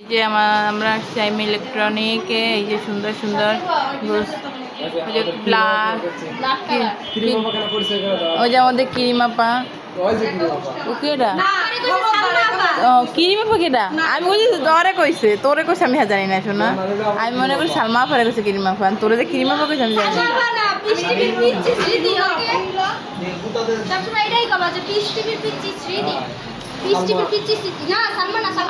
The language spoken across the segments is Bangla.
যে আমরা চাইম ইলেকট্রনিকে এই যে সুন্দর সুন্দর ওই যে ওই যে আমাদের কিরিমাপা ওকেডা কিরিমাপা কেডা আমি বলছি তোরে কইছে আমি জানি না শোনা আমি মনে করি সালমা ফারে কইছে কিরিমাপা তোরে যে কিরিমাপা কইছে আমি জানি না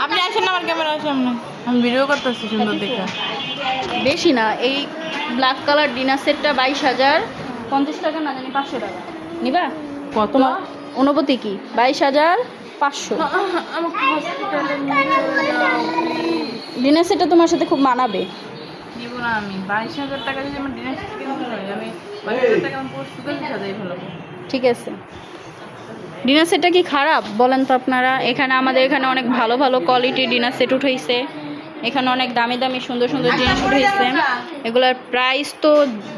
আপনি আসেন না আমার ক্যামেরার সামনে আমি ভিডিও করতেছি সুন্দর দেখে বেশি না এই ব্ল্যাক কালার ডিনার সেটটা 22,050 টাকা না জানি 500 টাকা নিবা কত অনুভূতি কি 22,500 ডিনার সেটটা তোমার সাথে খুব মানাবে নিব না আমি 22,000 টাকা যদি আমার ডিনার সেট কিনতে হয় আমি 22,000 টাকা আমি পুরো সাজাই ফেলবো ঠিক আছে ডিনার সেটটা কি খারাপ বলেন তো আপনারা এখানে আমাদের এখানে অনেক ভালো ভালো কোয়ালিটির ডিনার সেট উঠাইছে এখানে অনেক দামি দামি সুন্দর সুন্দর জিনিস উঠাইছে এগুলার প্রাইস তো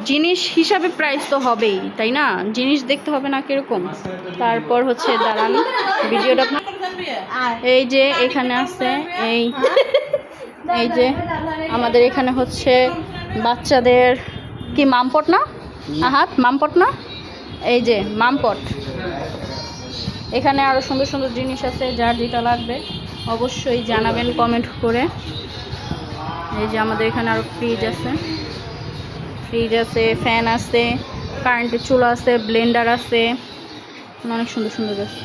জিনিস হিসাবে প্রাইস তো হবেই তাই না জিনিস দেখতে হবে না কিরকম তারপর হচ্ছে দাঁড়ান ভিডিওটা এই যে এখানে আছে এই যে আমাদের এখানে হচ্ছে বাচ্চাদের কি মামপট না আহাত মামপট না এই যে মামপট এখানে আরও সুন্দর সুন্দর জিনিস আছে যার যেটা লাগবে অবশ্যই জানাবেন কমেন্ট করে এই যে আমাদের এখানে আরও ফ্রিজ আছে ফ্যান আছে কারেন্টের চুলা আছে ব্লেন্ডার আছে অনেক সুন্দর সুন্দর আছে